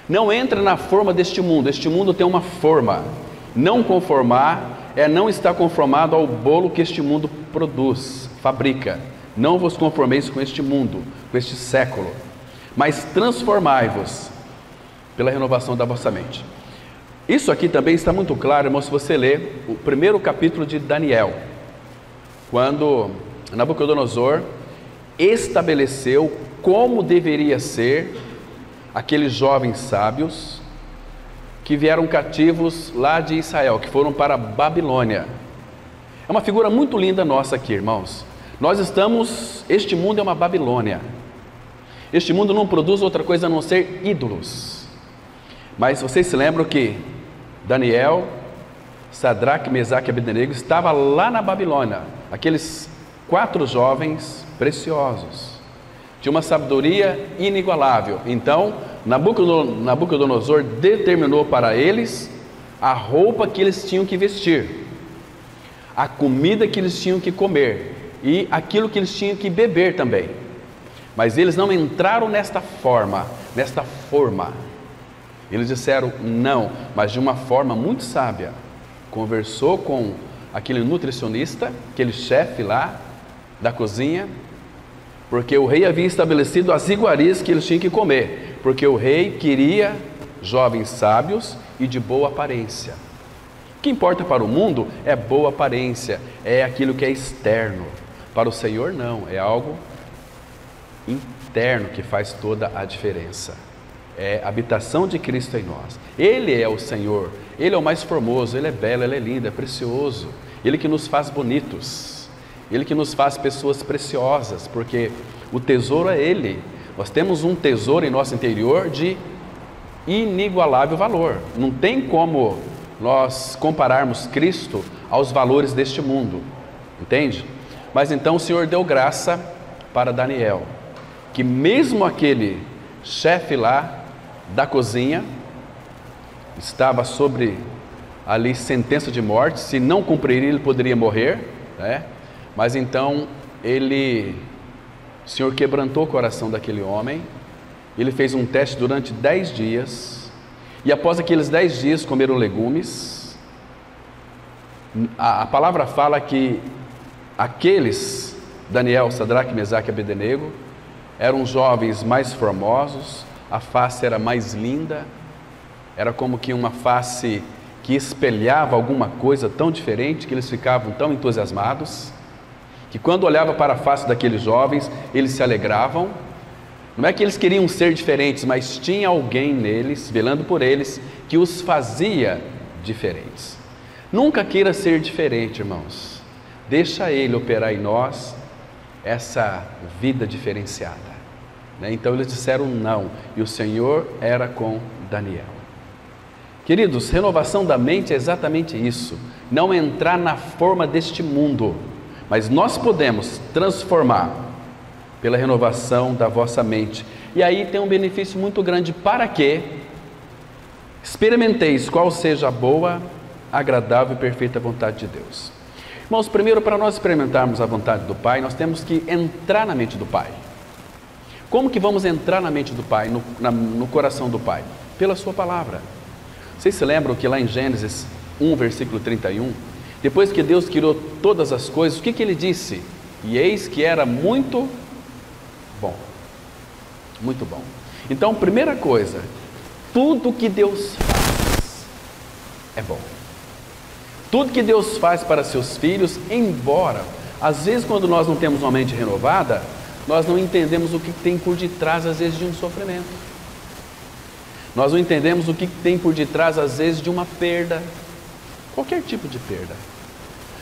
Não entra na forma deste mundo. Este mundo tem uma forma. Não conformar é não estar conformado ao bolo que este mundo produz, fabrica. Não vos conformeis com este mundo, com este século, mas transformai-vos pela renovação da vossa mente. Isso aqui também está muito claro, irmão, se você ler o primeiro capítulo de Daniel, quando Nabucodonosor estabeleceu como deveria ser aqueles jovens sábios que vieram cativos lá de Israel, que foram para a Babilônia. É uma figura muito linda nossa aqui, irmãos. Este mundo é uma Babilônia. Este mundo não produz outra coisa a não ser ídolos. Mas vocês se lembram que Daniel, Sadraque, Mesaque e Abednego estavam lá na Babilônia, aqueles 4 jovens preciosos, tinha uma sabedoria inigualável. Então Nabucodonosor determinou para eles a roupa que eles tinham que vestir, a comida que eles tinham que comer e aquilo que eles tinham que beber também. Mas eles não entraram nesta forma. Eles disseram não, mas de uma forma muito sábia. Conversou com aquele nutricionista, aquele chefe lá da cozinha, porque o rei havia estabelecido as iguarias que eles tinham que comer, porque o rei queria jovens sábios e de boa aparência. O que importa para o mundo é boa aparência, é aquilo que é externo. Para o Senhor não, é algo interno que faz toda a diferença. É a habitação de Cristo em nós. Ele é o Senhor, Ele é o mais formoso, Ele é belo, Ele é lindo, é precioso. Ele que nos faz bonitos, Ele que nos faz pessoas preciosas, porque o tesouro é Ele. Nós temos um tesouro em nosso interior de inigualável valor. Não tem como nós compararmos Cristo aos valores deste mundo, entende? Mas então o Senhor deu graça para Daniel, que mesmo aquele chefe lá da cozinha estava sobre ali sentença de morte, se não cumprir ele poderia morrer, né? Mas então o Senhor quebrantou o coração daquele homem. Ele fez um teste durante 10 dias, e após aqueles 10 dias comeram legumes. A palavra fala que aqueles, Daniel, Sadraque, Mesaque e Abednego, eram jovens mais formosos, a face era mais linda, era como que uma face que espelhava alguma coisa tão diferente, que eles ficavam tão entusiasmados, que quando olhava para a face daqueles jovens, eles se alegravam. Não é que eles queriam ser diferentes, mas tinha alguém neles, velando por eles, que os fazia diferentes. Nunca queira ser diferente, irmãos. Deixa Ele operar em nós essa vida diferenciada. Então eles disseram não, e o Senhor era com Daniel. Queridos, renovação da mente é exatamente isso. Não entrar na forma deste mundo, mas nós podemos transformar pela renovação da vossa mente. E aí tem um benefício muito grande, para que experimenteis qual seja a boa, agradável e perfeita vontade de Deus. Irmãos, primeiro, para nós experimentarmos a vontade do Pai, nós temos que entrar na mente do Pai. Como que vamos entrar na mente do Pai, no coração do Pai? Pela sua palavra. Vocês se lembram que lá em Gênesis 1, versículo 31, depois que Deus criou todas as coisas, o que Ele disse? E eis que era muito bom. Muito bom. Então, primeira coisa, tudo que Deus faz é bom. Tudo que Deus faz para seus filhos, embora, às vezes quando nós não temos uma mente renovada, nós não entendemos o que tem por detrás, às vezes, de um sofrimento. Nós não entendemos o que tem por detrás, às vezes, de uma perda. Qualquer tipo de perda.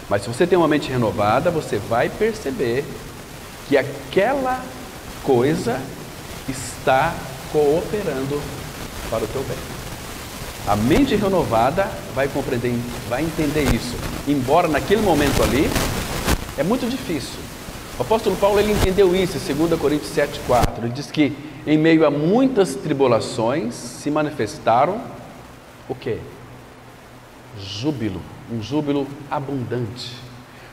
Mas se você tem uma mente renovada, você vai perceber que aquela coisa está cooperando para o teu bem. A mente renovada vai compreender, vai entender isso. Embora naquele momento ali, é muito difícil. O apóstolo Paulo, ele entendeu isso em 2 Coríntios 7,4. Ele diz que em meio a muitas tribulações se manifestaram o quê? Júbilo, um júbilo abundante.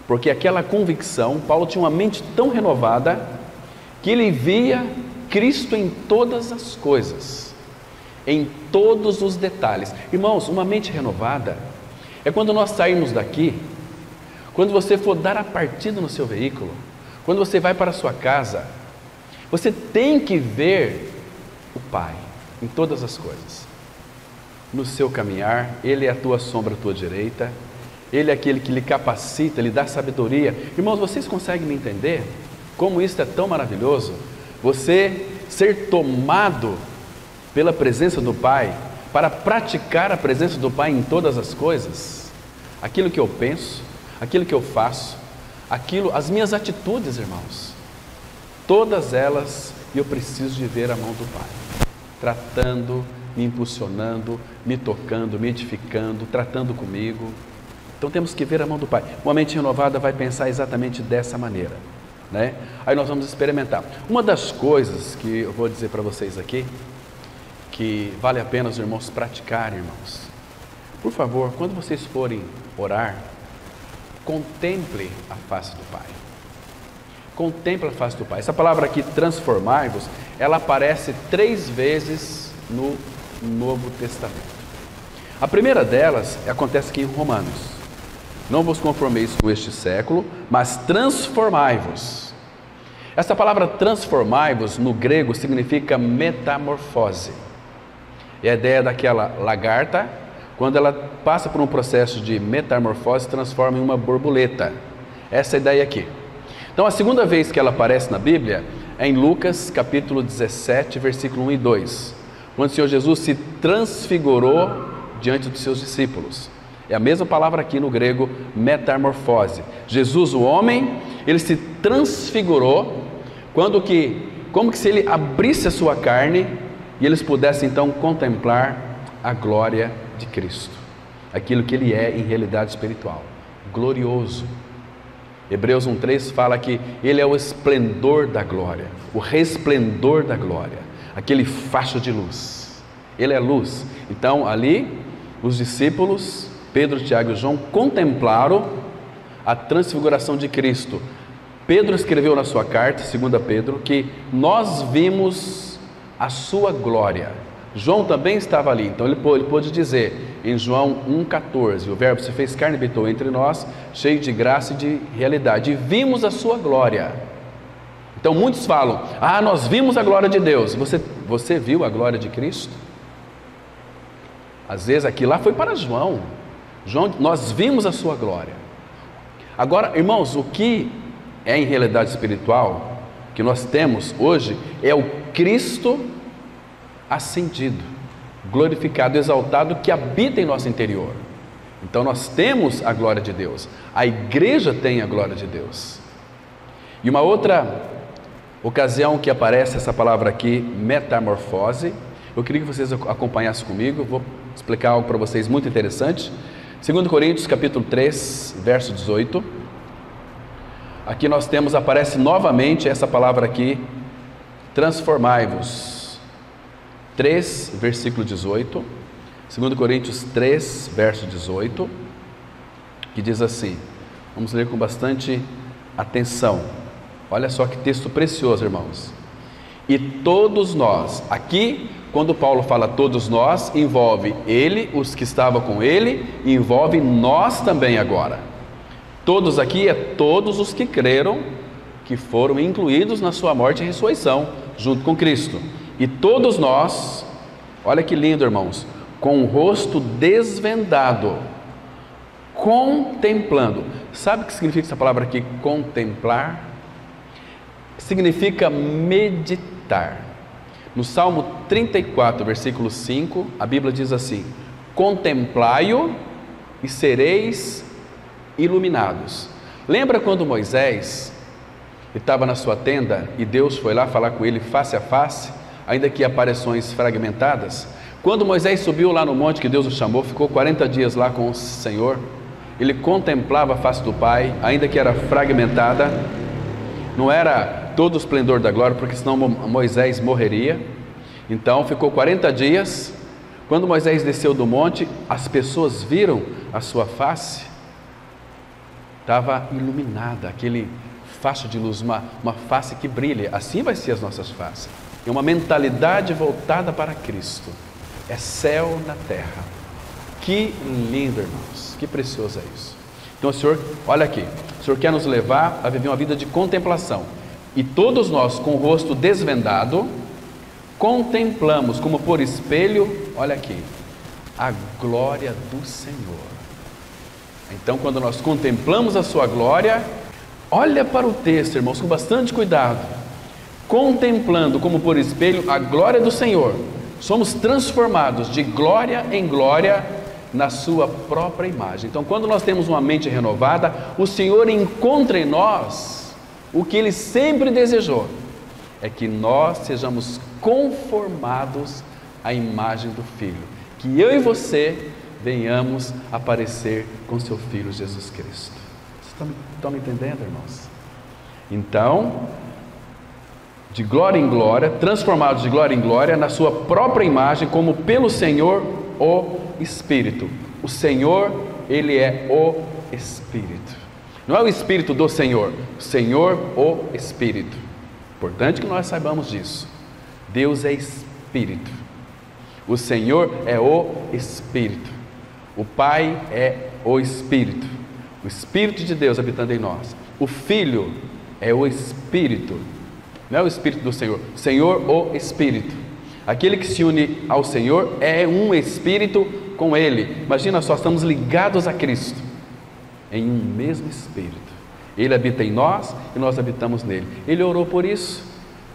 Porque aquela convicção, Paulo tinha uma mente tão renovada que ele via Cristo em todas as coisas. em todos os detalhes. Irmãos, uma mente renovada é quando nós sairmos daqui, quando você for dar a partida no seu veículo, quando você vai para a sua casa, você tem que ver o Pai em todas as coisas. No seu caminhar, Ele é a tua sombra, a tua direita, Ele é aquele que lhe capacita, lhe dá sabedoria. Irmãos, vocês conseguem me entender? Como isso é tão maravilhoso? Você ser tomado pela presença do Pai, para praticar a presença do Pai em todas as coisas, aquilo que eu penso, aquilo que eu faço, as minhas atitudes, irmãos, todas elas eu preciso de ver a mão do Pai, tratando, me impulsionando, me tocando, me edificando, tratando comigo. Então temos que ver a mão do Pai. Uma mente renovada vai pensar exatamente dessa maneira, né? Aí nós vamos experimentar. Uma das coisas que eu vou dizer para vocês aqui, que vale a pena os irmãos praticarem, irmãos. Por favor, quando vocês forem orar, contemple a face do Pai. Contemple a face do Pai. Essa palavra aqui, transformai-vos, ela aparece 3 vezes no Novo Testamento. A primeira delas acontece aqui em Romanos. Não vos conformeis com este século, mas transformai-vos. Essa palavra transformai-vos no grego significa metamorfose. É a ideia daquela lagarta, quando ela passa por um processo de metamorfose, se transforma em uma borboleta. Essa é a ideia aqui. Então, a segunda vez que ela aparece na Bíblia é em Lucas, capítulo 17, versículo 1 e 2, quando o Senhor Jesus se transfigurou diante dos seus discípulos. É a mesma palavra aqui no grego, metamorfose. Jesus, o homem, ele se transfigurou, como que se ele abrisse a sua carne e eles pudessem então contemplar a glória de Cristo, aquilo que ele é em realidade espiritual, glorioso. Hebreus 1:3 fala que ele é o esplendor da glória, o resplendor da glória, aquele facho de luz. Ele é luz. Então ali os discípulos Pedro, Tiago e João contemplaram a transfiguração de Cristo. Pedro escreveu na sua carta, 2 Pedro, que nós vimos a sua glória. João também estava ali, então ele pôde dizer em João 1,14, o verbo se fez carne e habitou entre nós, cheio de graça e de realidade, e vimos a sua glória. Então muitos falam, nós vimos a glória de Deus. Você viu a glória de Cristo? Às vezes aqui lá foi para João, nós vimos a sua glória. Agora, irmãos, o que é em realidade espiritual, que nós temos hoje, é o Cristo ascendido, glorificado, exaltado, que habita em nosso interior. Então nós temos a glória de Deus, a igreja tem a glória de Deus. E uma outra ocasião que aparece essa palavra aqui, metamorfose, eu queria que vocês acompanhassem comigo, eu vou explicar algo para vocês muito interessante. 2 Coríntios capítulo 3, verso 18, aqui nós temos, aparece novamente essa palavra aqui, transformai-vos. 3, versículo 18, 2 Coríntios 3, verso 18, que diz assim, vamos ler com bastante atenção, olha só que texto precioso, irmãos. E todos nós, aqui, quando Paulo fala todos nós, envolve ele, os que estavam com ele, e envolve nós também agora. Todos aqui é todos os que creram, que foram incluídos na sua morte e ressurreição, junto com Cristo. E todos nós, olha que lindo, irmãos, com o rosto desvendado, contemplando. Sabe o que significa essa palavra aqui, contemplar? Significa meditar. No Salmo 34, versículo 5, a Bíblia diz assim, contemplai-o e sereis iluminados. Lembra quando Moisés estava na sua tenda e Deus foi lá falar com ele face a face, ainda que aparições fragmentadas? Quando Moisés subiu lá no monte que Deus o chamou, ficou 40 dias lá com o Senhor, ele contemplava a face do Pai, ainda que era fragmentada, não era todo o esplendor da glória, porque senão Moisés morreria. Então ficou 40 dias, quando Moisés desceu do monte, as pessoas viram a sua face, estava iluminada, aquele facho de luz, uma face que brilha. Assim vai ser as nossas faces, é uma mentalidade voltada para Cristo, É céu na terra. Que lindo, irmãos. Que precioso é isso. Então o Senhor, olha aqui, o Senhor quer nos levar a viver uma vida de contemplação. E todos nós, com o rosto desvendado, contemplamos como por espelho, olha aqui, a glória do Senhor. Então, quando nós contemplamos a sua glória, olha para o texto, irmãos, com bastante cuidado. Contemplando como por espelho a glória do Senhor, somos transformados de glória em glória na sua própria imagem. Então, quando nós temos uma mente renovada, o Senhor encontra em nós o que Ele sempre desejou, é que nós sejamos conformados à imagem do Filho, que eu e você venhamos aparecer com seu Filho Jesus Cristo. Vocês estão me entendendo, irmãos? Então, de glória em glória, transformados de glória em glória na sua própria imagem, como pelo Senhor o Espírito. O Senhor, Ele é o Espírito. Não é o Espírito do Senhor, o Senhor o Espírito. Importante que nós saibamos disso. Deus é Espírito. O Senhor é o Espírito. O Pai é o Espírito. O Espírito de Deus habitando em nós. O Filho é o Espírito. Não é o Espírito do Senhor. O Senhor, o Espírito. Aquele que se une ao Senhor é um Espírito com Ele. Imagina só, estamos ligados a Cristo em um mesmo Espírito. Ele habita em nós e nós habitamos nele. Ele orou por isso,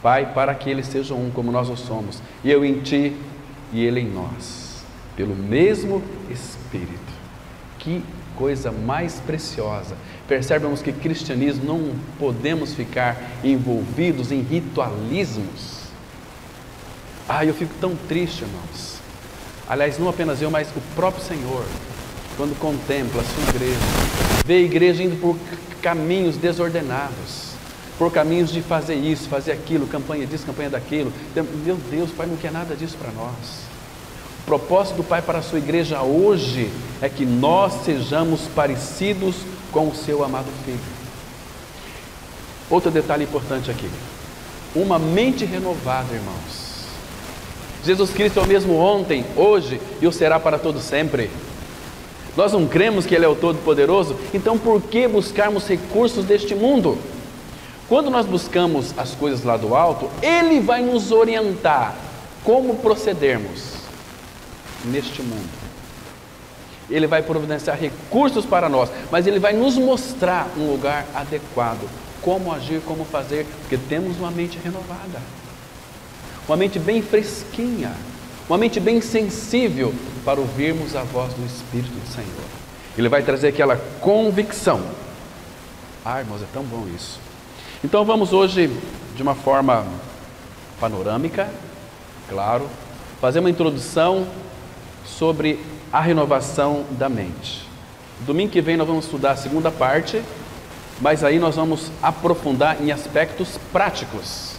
Pai, para que eles sejam um como nós o somos, e eu em Ti e Ele em nós, pelo mesmo Espírito. Que coisa mais preciosa. Percebemos que cristianismo não podemos ficar envolvidos em ritualismos. Eu fico tão triste, irmãos. Aliás, não apenas eu, mas o próprio Senhor, quando contempla a sua igreja, vê a igreja indo por caminhos desordenados, por caminhos de fazer isso, fazer aquilo, campanha disso, campanha daquilo. Meu Deus, o Pai não quer nada disso para nós. O propósito do Pai para a sua igreja hoje é que nós sejamos parecidos com o seu amado Filho. Outro detalhe importante aqui, uma mente renovada, irmãos. Jesus Cristo é o mesmo ontem, hoje e o será para todo sempre. Nós não cremos que Ele é o Todo-Poderoso, então por que buscarmos recursos deste mundo? Quando nós buscamos as coisas lá do alto, Ele vai nos orientar como procedermos neste mundo. Ele vai providenciar recursos para nós, mas Ele vai nos mostrar um lugar adequado, como agir, como fazer, porque temos uma mente renovada. Uma mente bem fresquinha, uma mente bem sensível para ouvirmos a voz do Espírito do Senhor. Ele vai trazer aquela convicção. Irmãos, é tão bom isso. Então vamos hoje, de uma forma panorâmica, claro, fazer uma introdução sobre a renovação da mente. Domingo que vem nós vamos estudar a segunda parte, mas aí nós vamos aprofundar em aspectos práticos,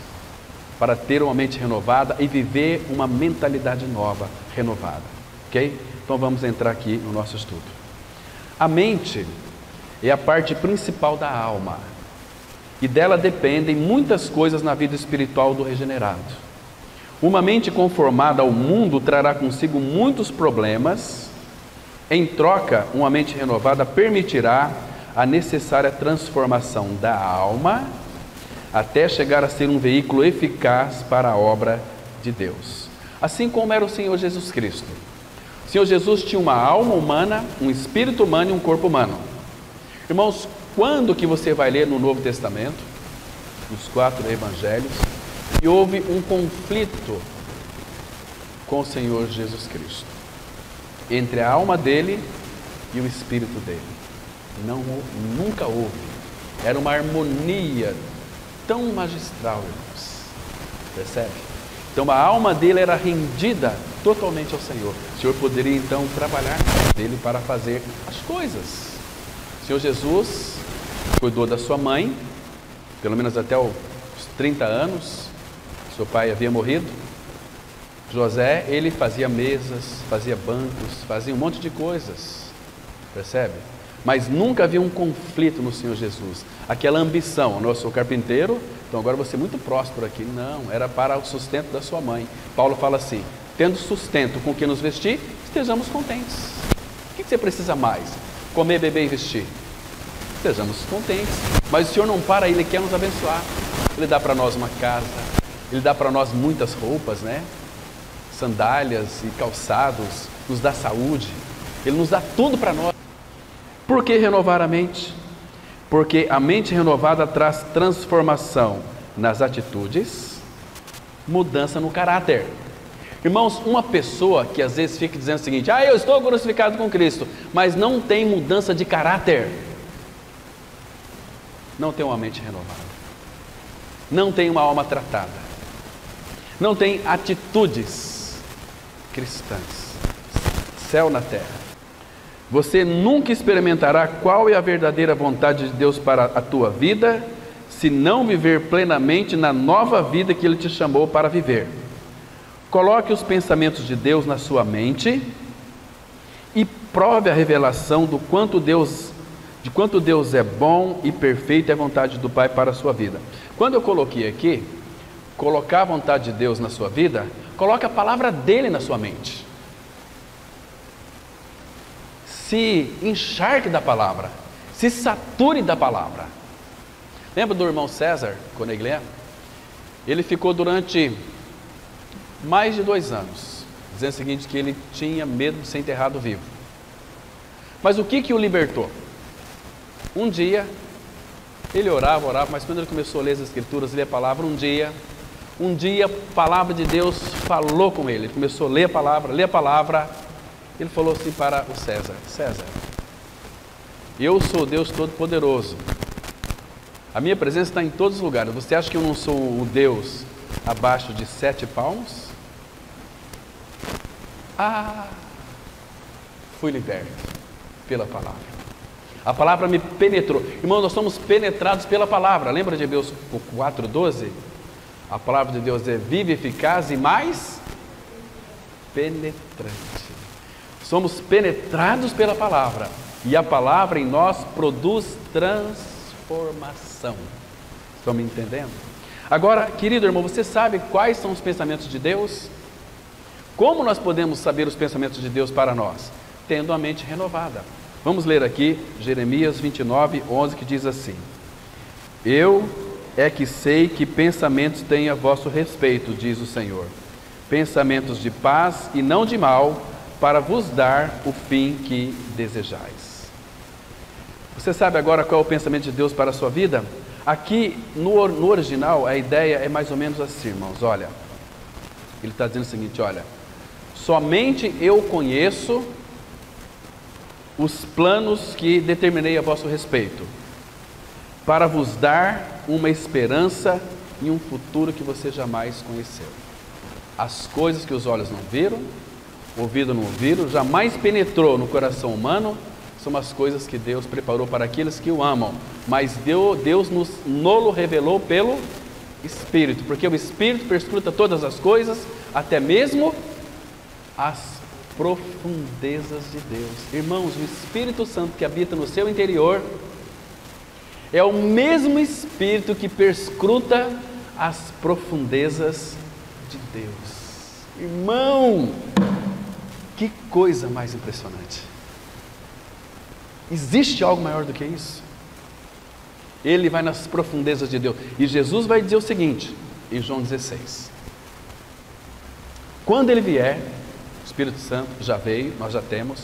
para ter uma mente renovada e viver uma mentalidade nova, renovada, ok? Então vamos entrar aqui no nosso estudo. A mente é a parte principal da alma, e dela dependem muitas coisas na vida espiritual do regenerado. Uma mente conformada ao mundo trará consigo muitos problemas. Em troca, uma mente renovada permitirá a necessária transformação da alma, até chegar a ser um veículo eficaz para a obra de Deus. Assim como era o Senhor Jesus Cristo. O Senhor Jesus tinha uma alma humana, um espírito humano e um corpo humano. Irmãos, quando que você vai ler no Novo Testamento, nos 4 evangelhos, e houve um conflito com o Senhor Jesus Cristo, entre a alma dele e o espírito dele? Não, nunca houve. Era uma harmonia tão magistral, irmãos. Percebe? Então a alma dele era rendida totalmente ao Senhor. O Senhor poderia então trabalhar dele para fazer as coisas. O Senhor Jesus cuidou da sua mãe, pelo menos até os 30 anos. Seu pai havia morrido. José, ele fazia mesas, fazia bancos, fazia um monte de coisas. Percebe? Mas nunca havia um conflito no Senhor Jesus. Aquela ambição, eu sou carpinteiro, então agora vou ser muito próspero aqui. Não, era para o sustento da sua mãe. Paulo fala assim, tendo sustento com que nos vestir, estejamos contentes. O que você precisa mais? Comer, beber e vestir. Estejamos contentes. Mas o Senhor não para, Ele quer nos abençoar. Ele dá para nós uma casa, Ele dá para nós muitas roupas, né? Sandálias e calçados, nos dá saúde, Ele nos dá tudo para nós. Por que renovar a mente? Porque a mente renovada traz transformação nas atitudes, mudança no caráter. Irmãos, uma pessoa que às vezes fica dizendo o seguinte: eu estou crucificado com Cristo, mas não tem mudança de caráter, não tem uma mente renovada, não tem uma alma tratada, não tem atitudes cristãs, céu na terra. Você nunca experimentará qual é a verdadeira vontade de Deus para a tua vida, se não viver plenamente na nova vida que Ele te chamou para viver. Coloque os pensamentos de Deus na sua mente e prove a revelação de quanto Deus é bom e perfeito é a vontade do Pai para a sua vida. Quando eu coloquei aqui, colocar a vontade de Deus na sua vida, coloque a palavra dele na sua mente. Se encharque da palavra, se sature da palavra. Lembra do irmão César Conegliano? Ele ficou durante mais de 2 anos, dizendo o seguinte, que ele tinha medo de ser enterrado vivo. Mas o que o libertou? Um dia, ele orava, mas quando ele começou a ler as Escrituras, ler a palavra, um dia a palavra de Deus falou com ele. Ele começou a ler a palavra, ele falou assim para o César: César, eu sou Deus Todo-Poderoso, a minha presença está em todos os lugares. Você acha que eu não sou o Deus abaixo de 7 palmos? Fui liberto pela palavra. A palavra me penetrou. Irmão, nós somos penetrados pela palavra. Lembra de Hebreus 4:12? A palavra de Deus é viva, eficaz e mais penetrante. Somos penetrados pela palavra. E a palavra em nós produz transformação. Estão me entendendo? Agora, querido irmão, você sabe quais são os pensamentos de Deus? Como nós podemos saber os pensamentos de Deus para nós? Tendo a mente renovada. Vamos ler aqui Jeremias 29:11, que diz assim: Eu é que sei que pensamentos têm a vosso respeito, diz o Senhor, pensamentos de paz e não de mal, para vos dar o fim que desejais. Você sabe agora qual é o pensamento de Deus para a sua vida? Aqui no original a ideia é mais ou menos assim, irmãos. Olha, ele está dizendo o seguinte: olha, somente eu conheço os planos que determinei a vosso respeito, para vos dar uma esperança e um futuro que você jamais conheceu. As coisas que os olhos não viram, o ouvido não ouviram, jamais penetrou no coração humano, são as coisas que Deus preparou para aqueles que o amam. Mas Deus nos revelou pelo Espírito, porque o Espírito perscruta todas as coisas, até mesmo as profundezas de Deus. Irmãos, o Espírito Santo que habita no seu interior é o mesmo Espírito que perscruta as profundezas de Deus. Irmão, que coisa mais impressionante! Existe algo maior do que isso? Ele vai nas profundezas de Deus. E Jesus vai dizer o seguinte, em João 16: quando Ele vier, o Espírito Santo já veio, nós já temos,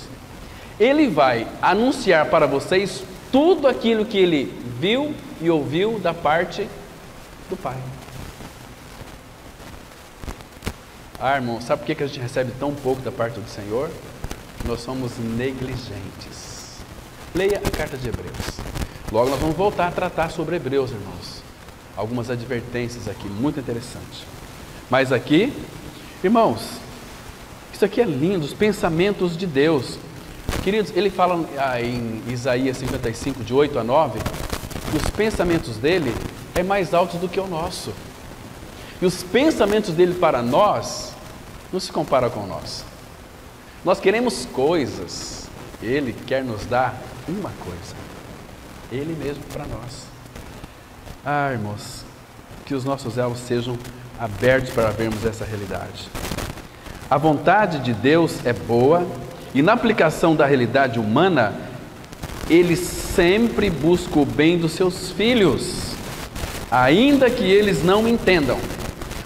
Ele vai anunciar para vocês tudo aquilo que Ele viu e ouviu da parte do Pai. Irmão, sabe por que a gente recebe tão pouco da parte do Senhor? Nós somos negligentes. Leia a carta de Hebreus. Logo nós vamos voltar a tratar sobre Hebreus, irmãos. Algumas advertências aqui, muito interessante. Mas aqui, irmãos, isso aqui é lindo, os pensamentos de Deus. Queridos, ele fala em Isaías 55, de 8 a 9, que os pensamentos dele é mais altos do que o nosso. E os pensamentos dele para nós não se comparam com o nosso. Nós queremos coisas, Ele quer nos dar uma coisa, Ele mesmo para nós. Irmãos, que os nossos olhos sejam abertos para vermos essa realidade. A vontade de Deus é boa e na aplicação da realidade humana, Ele sempre busca o bem dos seus filhos, ainda que eles não entendam.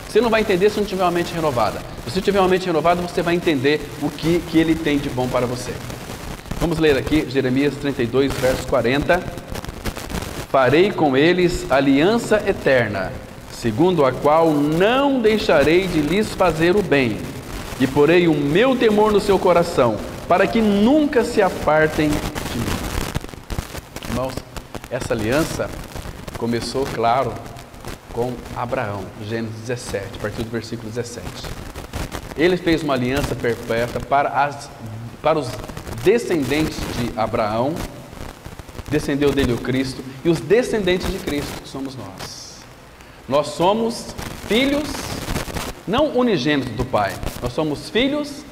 Você não vai entender se não tiver uma mente renovada. Se você tiver uma mente renovada, você vai entender o que Ele tem de bom para você. Vamos ler aqui Jeremias 32, verso 40. Farei com eles aliança eterna, segundo a qual não deixarei de lhes fazer o bem, e porei o meu temor no seu coração, para que nunca se apartem de mim. Irmãos, essa aliança começou, claro, com Abraão, Gênesis 17, a partir do versículo 17. Ele fez uma aliança perpétua para os descendentes de Abraão, descendeu dele o Cristo, e os descendentes de Cristo, que somos nós. Nós somos filhos, não unigênitos do Pai, nós somos filhos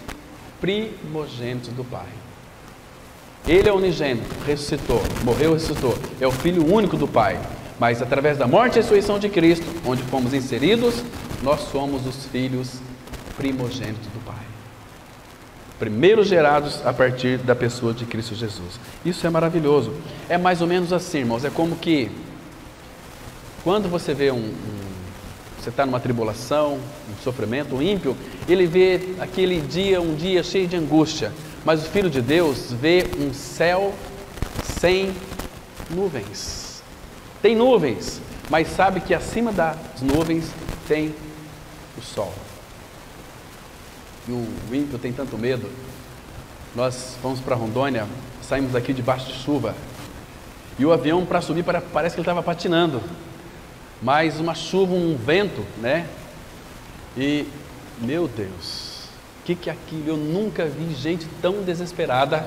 primogênitos do Pai. Ele é unigênito, ressuscitou, morreu, ressuscitou, é o Filho único do Pai. Mas através da morte e ressurreição de Cristo, onde fomos inseridos, nós somos os filhos primogênitos do Pai. Primeiros gerados a partir da pessoa de Cristo Jesus. Isso é maravilhoso. É mais ou menos assim, irmãos. É como que quando você vê você está numa tribulação, um sofrimento, um ímpio, ele vê aquele dia, um dia cheio de angústia. Mas o Filho de Deus vê um céu sem nuvens. Tem nuvens, mas sabe que acima das nuvens tem o sol. E o ímpio tem tanto medo. Nós fomos para Rondônia, saímos daqui debaixo de chuva. E o avião, para subir, parece que ele estava patinando. Mas uma chuva, um vento, né? E, meu Deus, o que é aquilo? Eu nunca vi gente tão desesperada.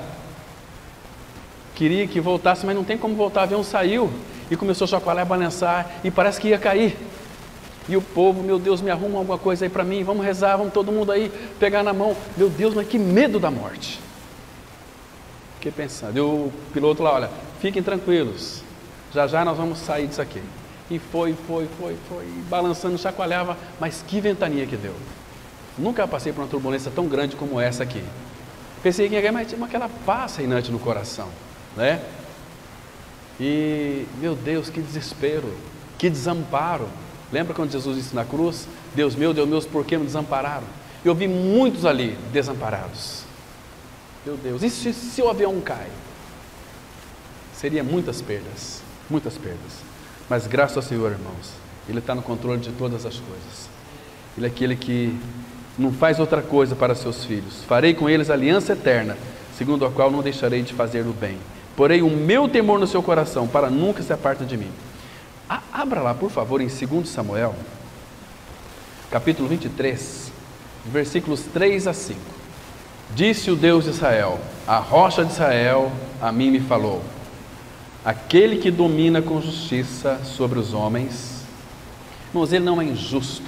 Queria que voltasse, mas não tem como voltar. O avião saiu e começou a chacoalhar, a balançar e parece que ia cair. E o povo, meu Deus, me arruma alguma coisa aí para mim, vamos rezar, vamos todo mundo aí pegar na mão. Meu Deus, mas que medo da morte. Fiquei pensando, e o piloto lá, olha, fiquem tranquilos, já já nós vamos sair disso aqui. E foi, balançando, chacoalhava, mas que ventania que deu. Nunca passei por uma turbulência tão grande como essa aqui. Pensei que ia ganhar, mas tinha aquela paz reinante no coração, né? E, meu Deus, que desespero, que desamparo. Lembra quando Jesus disse na cruz, Deus meu, por que me desampararam? Eu vi muitos ali desamparados. Meu Deus, e se o avião cai? Seria muitas perdas, muitas perdas. Mas graças ao Senhor, irmãos, Ele está no controle de todas as coisas. Ele é aquele que não faz outra coisa para seus filhos. Farei com eles aliança eterna, segundo a qual não deixarei de fazer o bem. Porei o meu temor no seu coração, para nunca se aparta de mim. Abra lá, por favor, em 2 Samuel, capítulo 23, versículos 3 a 5. Disse o Deus de Israel, a rocha de Israel a mim me falou. Aquele que domina com justiça sobre os homens. Irmãos, Ele não é injusto.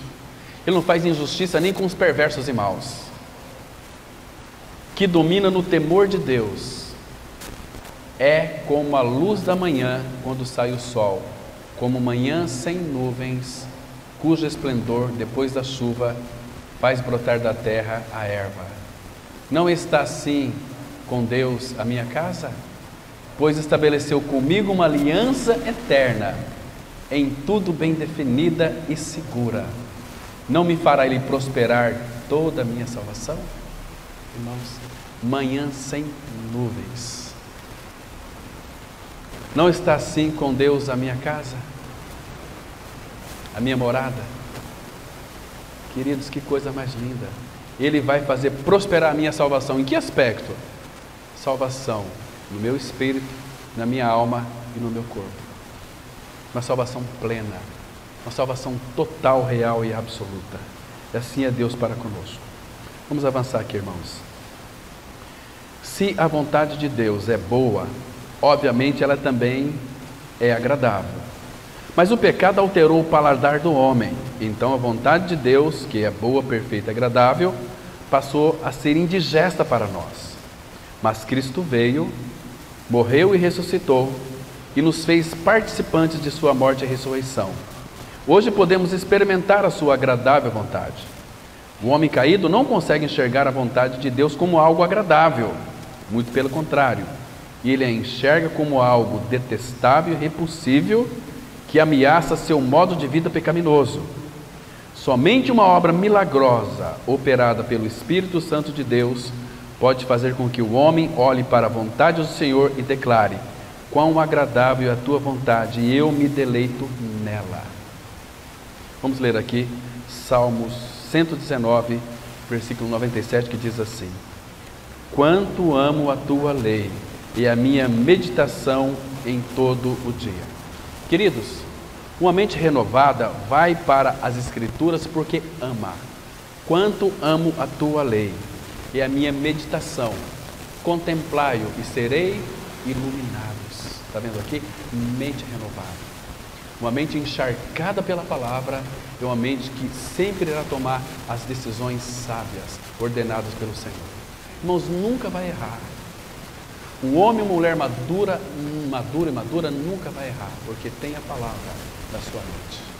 Ele não faz injustiça nem com os perversos e maus. Que domina no temor de Deus. É como a luz da manhã quando sai o sol, como manhã sem nuvens, cujo esplendor, depois da chuva, faz brotar da terra a erva. Não está assim com Deus a minha casa? Pois estabeleceu comigo uma aliança eterna, em tudo bem definida e segura. Não me fará Ele prosperar toda a minha salvação? Irmãos, manhã sem nuvens. Não está assim com Deus a minha casa? A minha morada? Queridos, que coisa mais linda. Ele vai fazer prosperar a minha salvação. Em que aspecto? Salvação no meu espírito, na minha alma e no meu corpo. Uma salvação plena, uma salvação total, real e absoluta. E assim é Deus para conosco. Vamos avançar aqui, irmãos. Se a vontade de Deus é boa, obviamente ela também é agradável. Mas o pecado alterou o paladar do homem. Então a vontade de Deus, que é boa, perfeita e agradável, passou a ser indigesta para nós. Mas Cristo veio, morreu e ressuscitou, e nos fez participantes de sua morte e ressurreição. Hoje podemos experimentar a sua agradável vontade. O homem caído não consegue enxergar a vontade de Deus como algo agradável, muito pelo contrário, ele a enxerga como algo detestável e repulsível que ameaça seu modo de vida pecaminoso. Somente uma obra milagrosa, operada pelo Espírito Santo de Deus, pode fazer com que o homem olhe para a vontade do Senhor e declare: quão agradável é a tua vontade, e eu me deleito nela. Vamos ler aqui Salmos 119, versículo 97, que diz assim: quanto amo a tua lei e a minha meditação em todo o dia. Queridos, uma mente renovada vai para as Escrituras porque ama. Quanto amo a tua lei e a minha meditação, contemplai-o e serei iluminados. Está vendo aqui? Mente renovada. Uma mente encharcada pela palavra é uma mente que sempre irá tomar as decisões sábias, ordenadas pelo Senhor. Irmãos, nunca vai errar. O homem ou mulher madura e madura nunca vai errar, porque tem a palavra da sua mente.